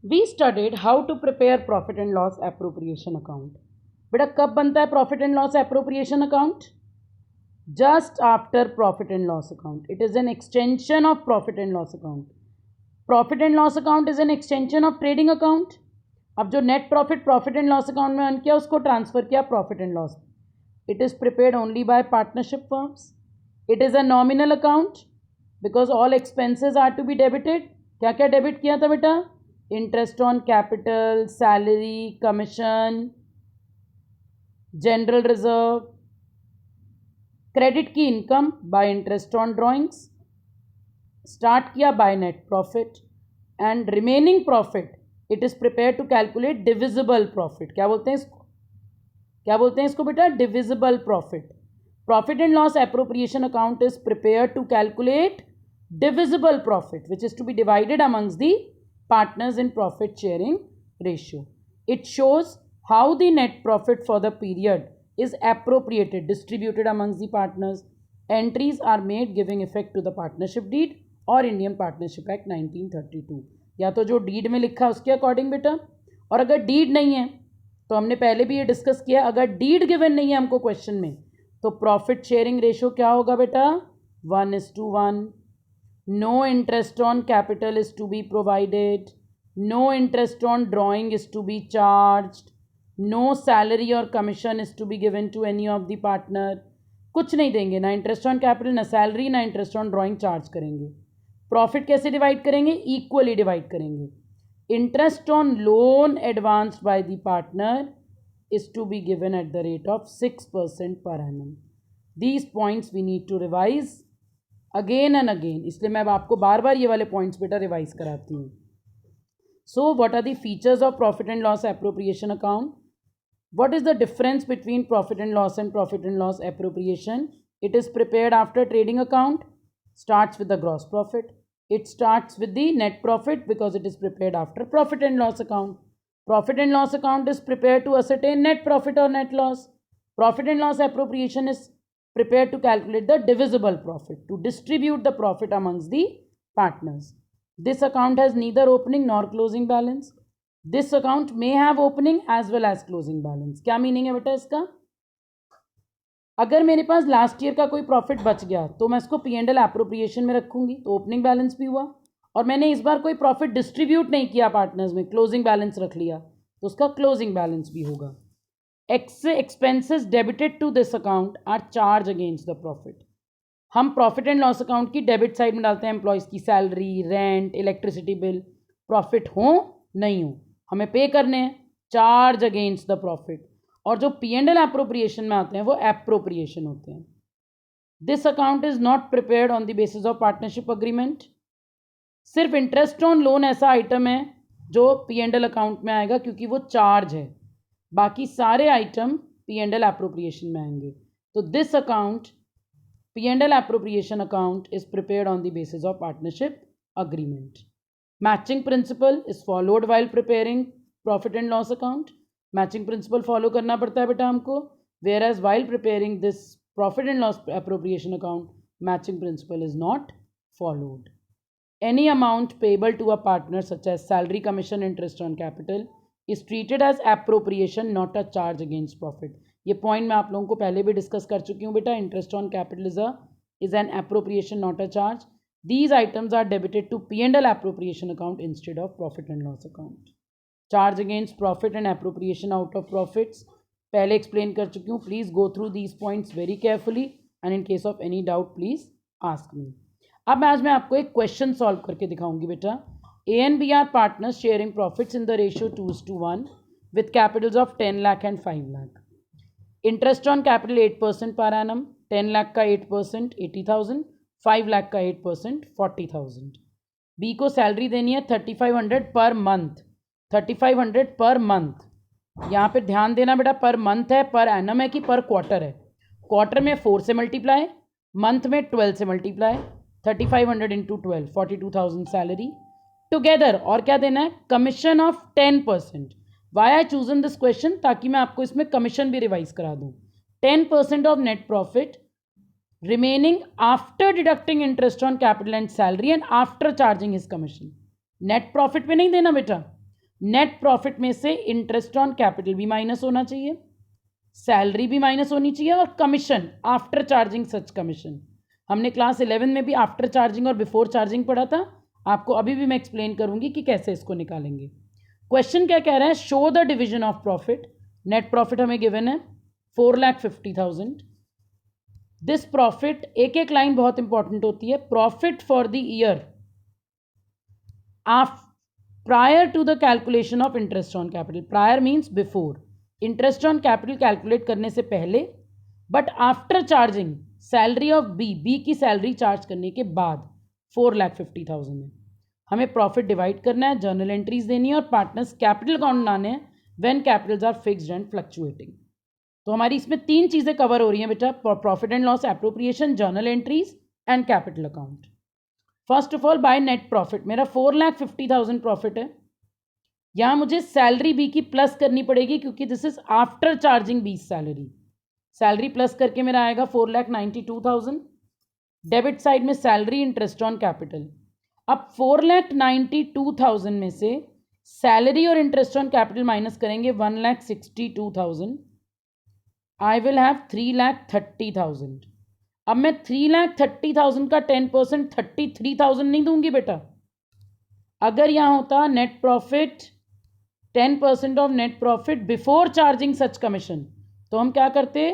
We studied how to prepare profit and loss appropriation account. बेटा कब बनता है profit and loss appropriation account? Just after profit and loss account. It is an extension of profit and loss account. Profit and loss account is an extension of trading account. अब जो net profit and loss account में earn किया उसको transfer किया profit and loss. It is prepared only by partnership firms. It is a nominal account because all expenses are to be debited. क्या क्या debit किया था बेटा? Interest on capital, salary, commission, general reserve. Credit की income by interest on drawings. Start किया by net profit and remaining profit it is prepare to calculate divisible profit. क्या बोलते हैं इसको? क्या बोलते हैं इसको बेटा? Divisible profit. Profit and loss appropriation account is prepare to calculate divisible profit which is to be divided amongst the partners in profit sharing ratio. It shows how the net profit for the period is appropriated, distributed amongst the partners. Entries are made giving effect to the partnership deed or Indian Partnership Act 1932. या तो जो deed में लिखा है उसके according बेटा, और अगर डीड नहीं है तो हमने पहले भी ये डिस्कस किया, अगर डीड गिवन नहीं है हमको क्वेश्चन में तो प्रॉफिट शेयरिंग रेशियो क्या होगा बेटा? 1:1. No interest on capital is to be provided. No interest on drawing is to be charged. No salary or commission is to be given to any of the partner. कुछ नहीं देंगे, ना interest on capital, ना salary, ना interest on drawing charge करेंगे. Profit कैसे divide करेंगे? Equally divide करेंगे. Interest on loan advanced by the partner is to be given at the rate of 6% per annum. These points we need to revise again and again, इसलिए मैं अब आपको बार बार ये वाले पॉइंट्स बेटा रिवाइज कराती हूँ. So what are the features of profit and loss appropriation account? What is the difference between profit and profit and loss appropriation? It is prepared after trading account. Starts with the gross profit. It starts with the net profit because it is prepared after profit and loss account. Profit and loss account is prepared to ascertain net profit और net loss. Profit and loss appropriation is prepared to calculate the divisible profit, to distribute the profit amongst the partners. This account has neither opening nor closing balance. This account may have opening as well as closing balance. क्या meaning है बेटा इसका? अगर मेरे पास last year का कोई profit बच गया तो मैं इसको पी एंड एल एप्रोप्रिएशन में रखूंगी, तो ओपनिंग बैलेंस भी हुआ. और मैंने इस बार कोई प्रॉफिट डिस्ट्रीब्यूट नहीं किया पार्टनर्स में, क्लोजिंग बैलेंस रख लिया, तो उसका क्लोजिंग बैलेंस भी होगा. Expenses debited to this account are charge against the profit. हम प्रॉफिट एंड लॉस अकाउंट की डेबिट साइड में डालते हैं एम्प्लॉयज़ की salary, rent, electricity bill. Profit हो नहीं हो हमें पे करने हैं, चार्ज अगेंस्ट द प्रॉफिट. और जो पी एंड एल एप्रोप्रिएशन में आते हैं वो एप्रोप्रिएशन होते हैं. This account is not prepared on the basis of partnership agreement. सिर्फ इंटरेस्ट ऑन लोन ऐसा आइटम है जो पी एंड एल अकाउंट में आएगा क्योंकि वो चार्ज है. बाकी सारे item P and L appropriation में आएंगे. तो this account, P and L appropriation account, is prepared on the basis of partnership agreement. Matching principle is followed while preparing profit and loss account. Matching principle follow करना पड़ता है बेटा हमको. Whereas while preparing this profit and loss appropriation account, matching principle is not followed. Any amount payable to a partner such as salary, commission, interest on capital is treated as appropriation, not a charge against profit. ये point मैं आप लोगों को पहले भी discuss कर चुकी हूँ बेटा. Interest on capital is an appropriation, not a charge. These items are debited to P&L appropriation account instead of profit and loss account. Charge against profit and appropriation out of profits पहले explain कर चुकी हूँ. Please go through these points very carefully and in case of any doubt please ask me. अब आज मैं आपको एक question solve करके दिखाऊंगी बेटा. A and B are partners sharing profits in the ratio 2:1 with capitals of 10 lakh and 5 lakh. Interest on capital 8% per annum. 10 lakh का 8% 80,000, 5 लाख का 8% 40,000. बी को सैलरी देनी है 3,500 पर मंथ. 3,500 per month. यहाँ पे ध्यान देना बेटा, पर मंथ है, पर एनम है कि पर क्वार्टर है. क्वार्टर में 4 से मल्टीप्लाई, मंथ में 12 से मल्टीप्लाई. 3,500 into 12, 42,000 salary together. और क्या देना है? Commission of 10%. Why I chosen this question? ताकि मैं आपको इसमें कमीशन भी रिवाइज करा दूँ. 10% of net profit remaining after deducting interest on capital and salary and after charging his commission. Net profit पे नहीं देना बेटा, नेट प्रॉफिट में से इंटरेस्ट ऑन कैपिटल भी माइनस होना चाहिए, सैलरी भी माइनस होनी चाहिए, और कमीशन आफ्टर चार्जिंग सच कमीशन। हमने क्लास 11 में भी आफ्टर चार्जिंग और बिफोर चार्जिंग पढ़ा था, आपको अभी भी मैं एक्सप्लेन करूंगी कि कैसे इसको निकालेंगे। क्वेश्चन क्या कह रहा है, show the division of profit. Net profit हमें गिवन है 4,50,000। दिस प्रॉफिट, एक एक लाइन बहुत इंपॉर्टेंट होती है, profit for the year prior to the calculation of interest on capital. Prior means before, interest on capital calculate करने से पहले, but after charging salary of B की सैलरी चार्ज करने के बाद 4,50,000 है। हमें प्रॉफिट डिवाइड करना है, जर्नल एंट्रीज देनी है और पार्टनर्स कैपिटल अकाउंट बनाने हैं when capitals are fixed and fluctuating. तो हमारी इसमें 3 चीज़ें कवर हो रही हैं बेटा, profit and loss appropriation, journal entries and capital account. First of all bye net profit, मेरा 4,50,000 प्रॉफिट है। यहाँ मुझे सैलरी बी की प्लस करनी पड़ेगी क्योंकि this is after charging B salary. Salary plus करके मेरा आएगा 4,92,000। डेबिट साइड में सैलरी, इंटरेस्ट ऑन कैपिटल। अब 4,92,000 में से सैलरी और इंटरेस्ट ऑन कैपिटल माइनस करेंगे 1,62,000। I will have 3,30,000। अब मैं 3,30,000 का 10% 33,000 नहीं दूंगी बेटा। अगर यहाँ होता net profit 10% of net profit before charging such commission, तो हम क्या करते,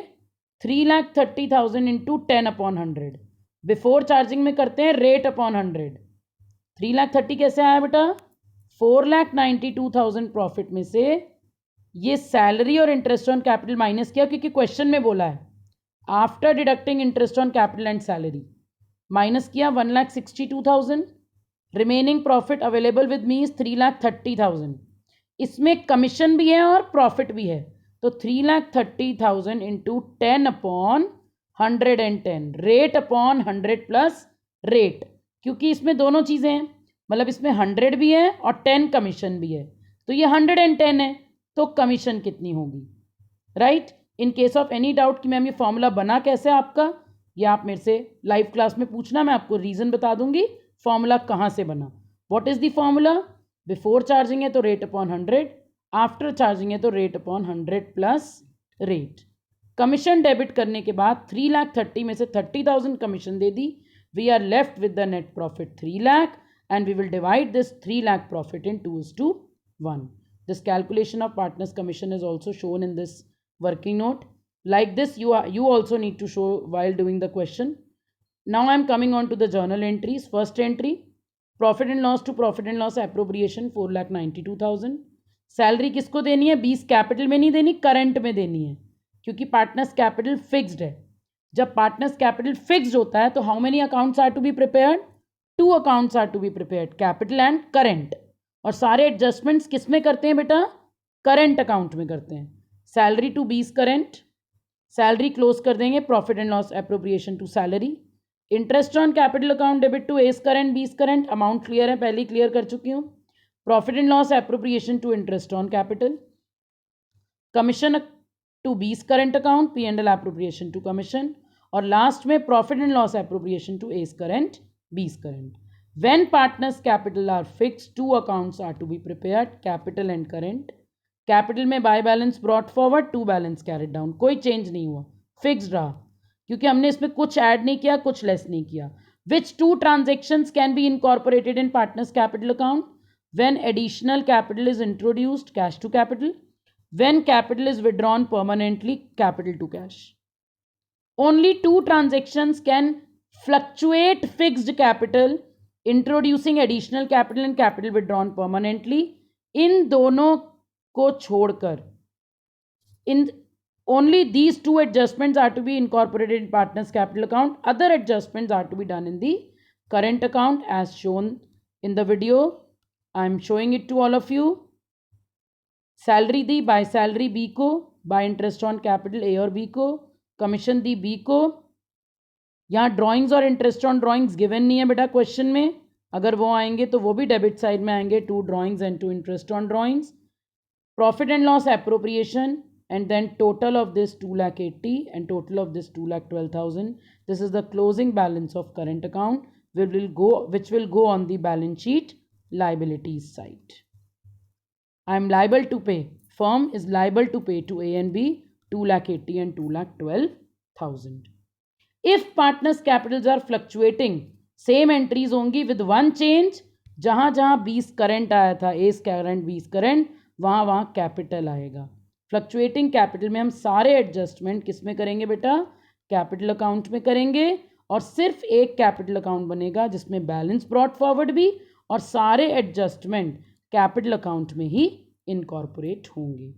3,30,000 इंटू 10/100। बिफोर चार्जिंग में करते हैं रेट अपॉन 100। 3,30,000 कैसे आया बेटा, 4,92,000 प्रॉफिट में से ये सैलरी और इंटरेस्ट ऑन कैपिटल माइनस किया, क्योंकि क्वेश्चन में बोला है after deducting interest on capital and salary, minus किया 1,62,000। Remaining profit available with me is 3,30,000। इसमें कमीशन भी है और प्रॉफिट भी है, तो 3,30,000 into 10/110, rate upon 100 plus rate, क्योंकि इसमें दोनों चीज़ें हैं, मतलब इसमें 100 भी है और 10 कमीशन भी है, तो ये 110 है, तो कमीशन कितनी होगी, right. In case of any doubt कि मैम ये फॉर्मूला बना कैसे आपका, ये आप मेरे से लाइव क्लास में पूछना, मैं आपको रीज़न बता दूंगी फॉर्मूला कहाँ से बना। What is the formula, before charging है तो रेट अपॉन 100, आफ्टर चार्जिंग है तो rate upon 100 plus rate. Commission debit करने के बाद 3,30,000 में से 30,000 कमीशन दे दी, we are left with the net profit 3,00,000 and we will divide this 3,00,000 profit in 2:1. This calculation of partners commission is also shown in this working note. Like this you also need to show while doing the question. Now I am coming on to the journal entries. First entry, profit and loss to profit and loss appropriation 4,92,000. Salary किसको देनी है, 20 capital में नहीं देनी, current में देनी है, क्योंकि पार्टनर्स कैपिटल फिक्स्ड है। जब पार्टनर्स कैपिटल फिक्स्ड होता है तो how many accounts are to be prepared, 2 accounts are to be prepared, capital and current. और सारे एडजस्टमेंट्स किस में करते हैं बेटा, करेंट अकाउंट में करते हैं। Salary to 20 current, salary close कर देंगे, profit and loss appropriation to salary. Interest on capital account debit to S current 20 current, amount clear है, पहले ही क्लियर कर चुकी हूँ। Profit and loss appropriation to interest on capital, commission to 20 current account, P and L appropriation to commission, और last में profit and loss appropriation to S current 20 current. When partners capital are fixed, 2 accounts are to be prepared, capital and current. Capital में by balance brought forward, to balance carried down, कोई change नहीं हुआ, fixed रहा, क्योंकि हमने इसमें कुछ add नहीं किया, कुछ less नहीं किया। Which 2 transactions can be incorporated in partners capital account? When additional capital is introduced, cash to capital. When capital is withdrawn permanently, capital to cash. Only 2 transactions can fluctuate fixed capital, introducing additional capital and capital withdrawn permanently. इन दोनों को छोड़कर, in only these 2 adjustments are to be incorporated in partners capital account. Other adjustments are to be done in the current account as shown in the video. I am showing it to all of you. Salary दी by salary B को, by interest on capital A और B को, commission दी B को। यहाँ drawings और interest on drawings given नहीं है बेटा क्वेश्चन में, अगर वो आएंगे तो वो भी डेबिट साइड में आएंगे, 2 drawings and 2 interest on drawings. Profit and loss appropriation and then total of this 2,80,000 and total of this 2,12,000. This is the closing balance of current account which will go on the balance sheet liabilities side. I am liable to pay. Firm is liable to pay to A and B 2,80,000 and 2,12,000. If partners' capitals are fluctuating, same entries होंगी with one change. जहाँ जहाँ 20 current आया था, A current 20 current, वहाँ वहाँ capital आएगा. Fluctuating capital में हम सारे एडजस्टमेंट किस में करेंगे बेटा? कैपिटल अकाउंट में करेंगे. और सिर्फ एक कैपिटल अकाउंट बनेगा जिसमें बैलेंस ब्रॉट फॉरवर्ड भी और सारे एडजस्टमेंट कैपिटल अकाउंट में ही इनकॉर्पोरेट होंगे.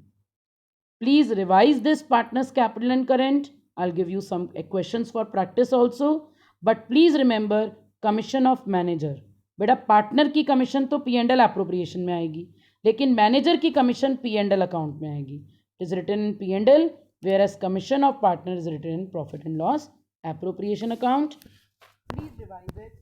Please revise this partners capital and current. I'll give you some questions for practice also, but please remember commission of manager. बेटा पार्टनर की commission तो P&L अप्रोप्रिएशन में आएगी, लेकिन मैनेजर की कमीशन P&L अकाउंट में आएगी. It is written in P&L, whereas commission of partner is written in profit and loss appropriation account. Please revise it.